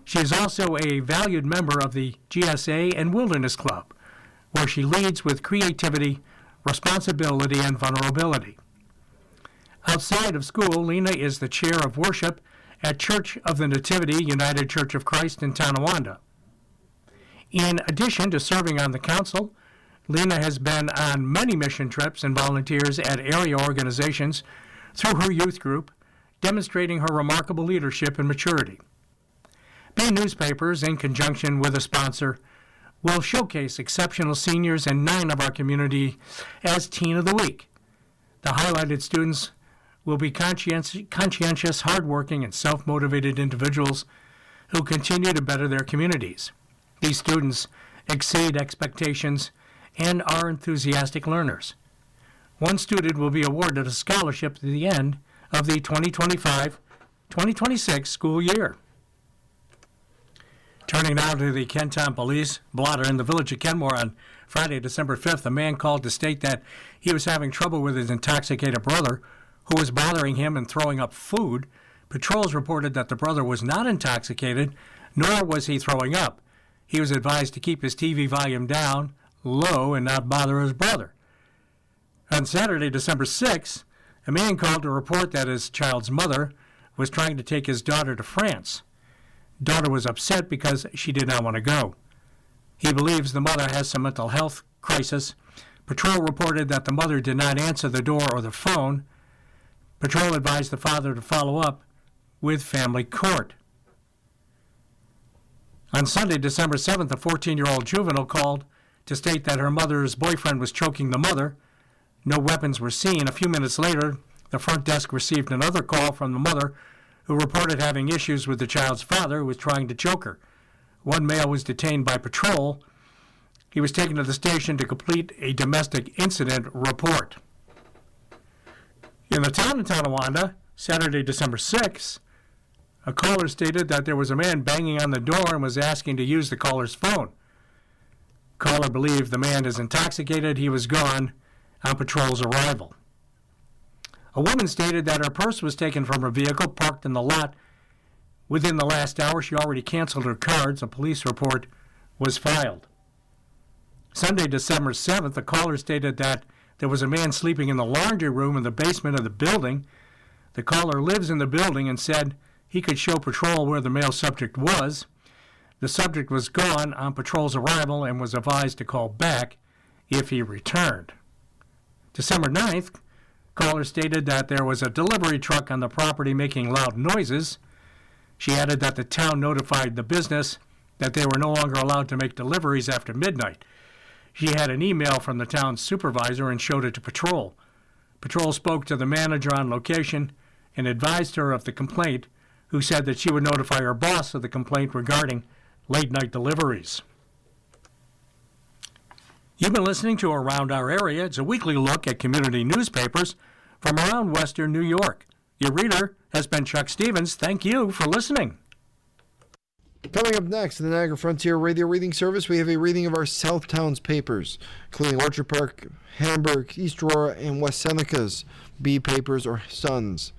She is also a valued member of the GSA and Wilderness Club, where she leads with creativity, responsibility, and vulnerability. Outside of school, Lena is the chair of worship at Church of the Nativity United Church of Christ in Tonawanda. In addition to serving on the council, Lena has been on many mission trips and volunteers at area organizations through her youth group, demonstrating her remarkable leadership and maturity. Bay Newspapers, in conjunction with a sponsor, will showcase exceptional seniors in 9 of our community as Teen of the Week. The highlighted students will be conscientious, hardworking, and self-motivated individuals who continue to better their communities. These students exceed expectations and are enthusiastic learners. One student will be awarded a scholarship at the end of the 2025-2026 school year. Turning now to the Kenton Police blotter in the village of Kenmore on Friday, December 5th, a man called to state that he was having trouble with his intoxicated brother, who was bothering him and throwing up food. Patrols reported that the brother was not intoxicated, nor was he throwing up. He was advised to keep his TV volume down, low, and not bother his brother. On Saturday, December 6th, a man called to report that his child's mother was trying to take his daughter to France. Daughter was upset because she did not want to go. He believes the mother has some mental health crisis. Patrol reported that the mother did not answer the door or the phone. Patrol advised the father to follow up with family court. On Sunday, December 7th, a 14-year-old juvenile called to state that her mother's boyfriend was choking the mother. No weapons were seen. A few minutes later, the front desk received another call from the mother, who reported having issues with the child's father, who was trying to choke her. One male was detained by patrol. He was taken to the station to complete a domestic incident report. In the town of Tonawanda, Saturday, December 6th, a caller stated that there was a man banging on the door and was asking to use the caller's phone. Caller believed the man is intoxicated. He was gone on patrol's arrival. A woman stated that her purse was taken from her vehicle parked in the lot. Within the last hour, she already canceled her cards. A police report was filed. Sunday, December 7th, a caller stated that there was a man sleeping in the laundry room in the basement of the building. The caller lives in the building and said he could show patrol where the male subject was. The subject was gone on patrol's arrival and was advised to call back if he returned. December 9th, caller stated that there was a delivery truck on the property making loud noises. She added that the town notified the business that they were no longer allowed to make deliveries after midnight. She had an email from the town's supervisor and showed it to patrol. Patrol spoke to the manager on location and advised her of the complaint, who said that she would notify her boss of the complaint regarding late-night deliveries. You've been listening to Around Our Area. It's a weekly look at community newspapers from around Western New York. Your reader has been Chuck Stevens. Thank you for listening. Coming up next in the Niagara Frontier Radio Reading Service, we have a reading of our South Towns papers, including Orchard Park, Hamburg, East Aurora, and West Seneca's B papers or Sons.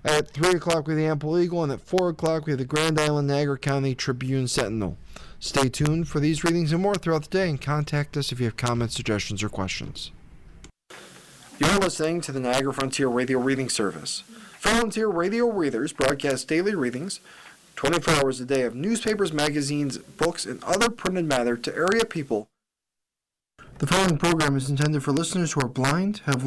At 3 o'clock, we have the Ample Eagle, and at 4 o'clock, we have the Grand Island Niagara County Tribune Sentinel. Stay tuned for these readings and more throughout the day, and contact us if you have comments, suggestions, or questions. You're listening to the Niagara Frontier Radio Reading Service. Volunteer radio readers broadcast daily readings, 24 hours a day of newspapers, magazines, books, and other printed matter to area people. The following program is intended for listeners who are blind, have